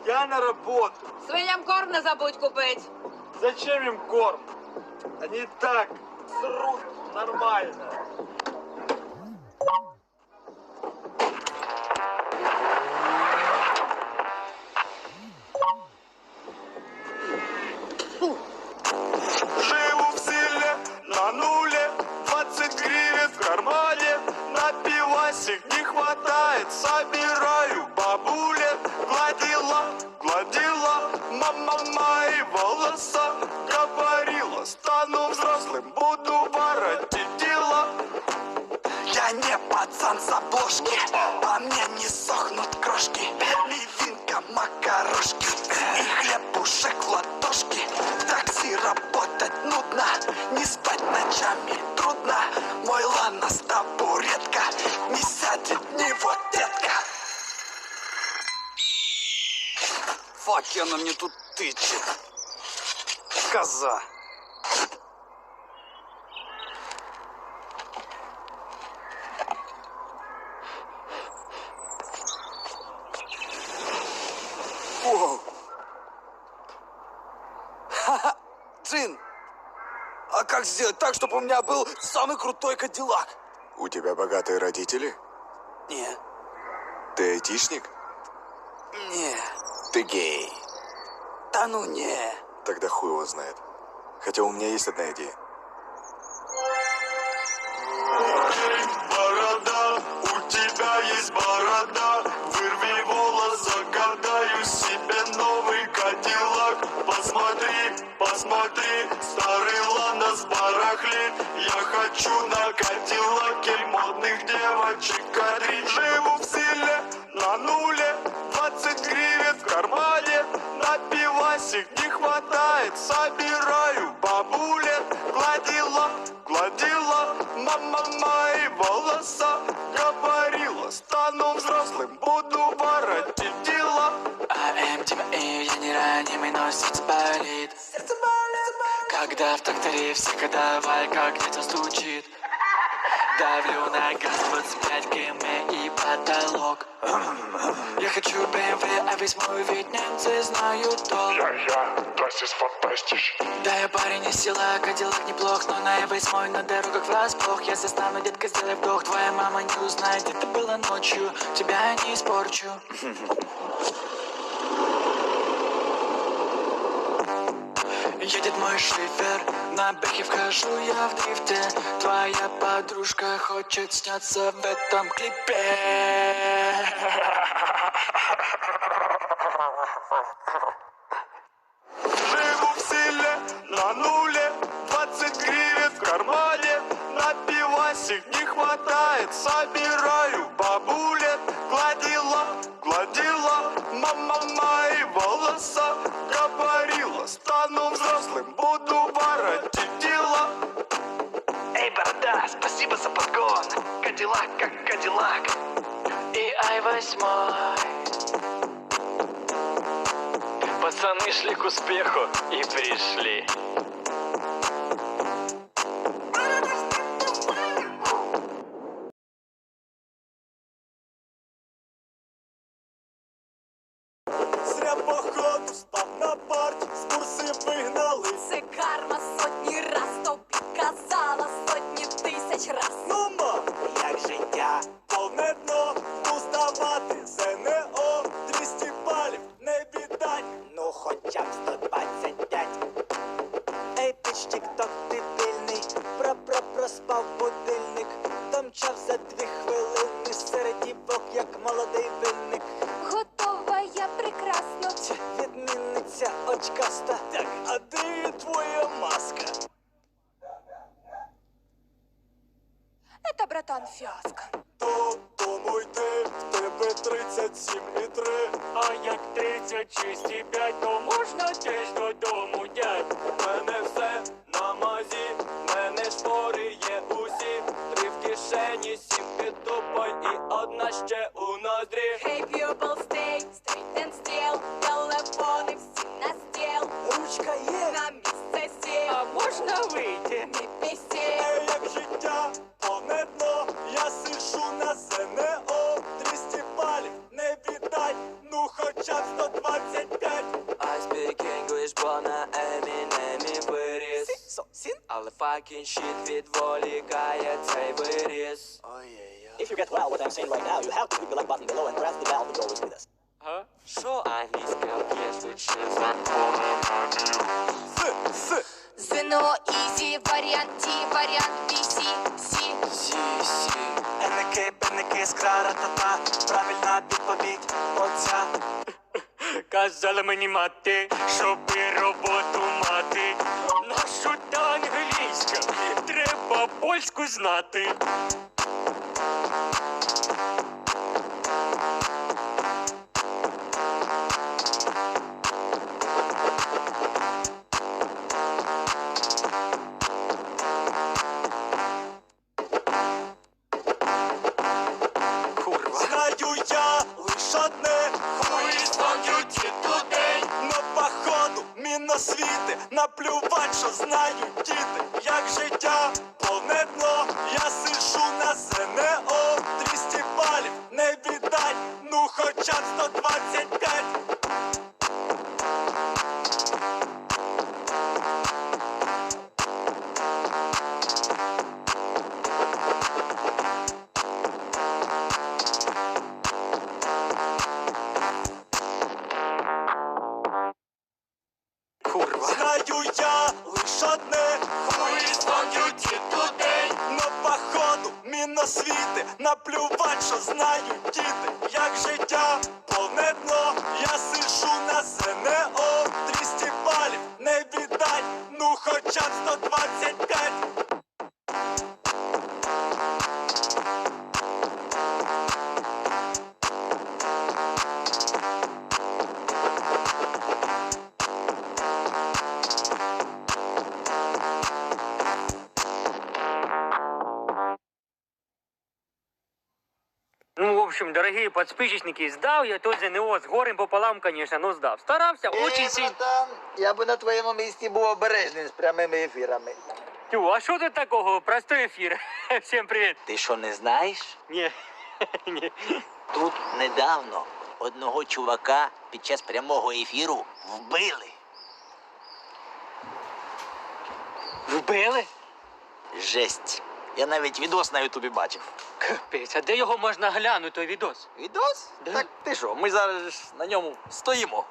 Я на работу. Свиням корм не забудь купить. Зачем им корм? Они и так срут нормально. Живу в селе на нуле, 20 гривен в кармане. На пивасик не хватает, собираю бабуле. Гладила, гладила мама мои волоса. Говорила, стану взрослым, буду воротить дела. Я не пацан с обложки, по мне не сохнут крошки. Ливинка, макарошки и хлебушек в ладошки. В такси работать нудно, не спать ночами трудно. Мой ланос табуретка, не сядет ни вот детка. Фак, она мне тут тычет. Коза. Воу. Ха-ха. Джин, а как сделать так, чтобы у меня был самый крутой кадиллак? У тебя богатые родители? Не, Ты айтишник? не, Ты гей. да ну не. Тогда хуй его знает. Хотя у меня есть одна идея. Борода, у тебя есть борода. Вырви волос, загадаю себе новый кадиллак. Посмотри, посмотри, старый ланос барахлит. Я хочу на кадиллаке модных девочек кадрить. Живу в селе на нуле, 20 гривен в кармане. На пивасик не хватает, собираю бабуле. Гладила, гладила мама мои волоса. Говорила, стану взрослым, буду воротить дела. тебя и я не ранимый, но сердце болит. Когда в тракторе всяко давай, как ветер стучит. Давлю на газ 25 км и потолок. Я хочу BMW, а весь мой вид немцы знают толк. Das ist fantastisch. Да, я парень из села, Кадиллак неплох, но на E8 на дорогах врасплох. Я застану, детка, сделай вдох, твоя мама не узнает, это было ночью, тебя не испорчу. Едет мой шифер, на бэхе вхожу я в дрифте. Твоя подружка хочет сняться в этом клипе. Живу в селе на нуле, 20 гривен в кармане. На пивасик не хватает, собираю бабуле. Гладила, гладила мама мои волоса. Говорила, стану взрослым, буду воротить дела. Эй, борода, спасибо за подгон. Кадиллак как Кадиллак. И i8. Пацаны шли к успеху и пришли. Зря походу спав на парті, з бурси вигнали. Це карма сотні раз тобі казала, сотні тисяч раз. Ну ма, як життя, повне дно, уставати ЗНО, 200 балів не віддать, ну хоча б 125. Ей, піч, тік-ток, ти пильний, проспав будильник, домчав за 2 хвилини, серед дівок, як молодий винник. Готова я прекрасно. Відмінниця очкаста. Так, а де твоя маска? Это, братан, фиаско. Додому йти, в тебе 37,3. А як 36,5, то можна теж додому, дядь. У мене все на мазі, в мене шпори є усі. 3 в кишені, 7 під дупою і 1 ще у ноздрі. Hey people, stay straight and still. Телефони всі на стіл. Ручка є. На місце сіл. А можна вийти? Не пісі. Ей, як життя, повне дно, я сиджу на ЗНО, 200 балів не віддать, ну хоча б 120. speak English, бо на Емінемі виріс. Сін? Але fucking shit відволікає цей виріс. If you get well what I'm saying right now, you have to click the like button below and press the bell to go with us. Що англійська є швидше законом радіо. ЗНО ізі, варіант Т, варіант Б, С, С. Пенники, скрара, та правильна відповідь оця. Казала мені мати, щоби роботу мати. Нашу та англійська, треба польську знати. Знаю я лиш одне, но походу міносвіти, наплювать, що знають діти, як життя повне дно, я сиджу на ЗНО, 200 балів не віддать, ну хоча б 125. Знаю я лиш одне, но походу міносвіти, наплювать, що знають діти, як життя повне дно, я сиджу на ЗНО, 200 балів не віддать, ну хоча б 125. Ну, в общем, дорогие подписчики, сдал я то ЗНО с горем пополам, конечно, но сдав. Старався, очень сильно. Братан, я би на твоєму місці був обережним з прямими ефірами. Тю, а що тут такого? Простой ефір. Всем привет. Ти що, не знаєш? Не, не. Тут недавно одного чувака під час прямого ефіру вбили. Вбили? Жесть. Я навіть відос на ютубі бачив. Капець, а де його можна глянути, той відос? Відос? Да. Так ти що, ми зараз ж на ньому стоїмо.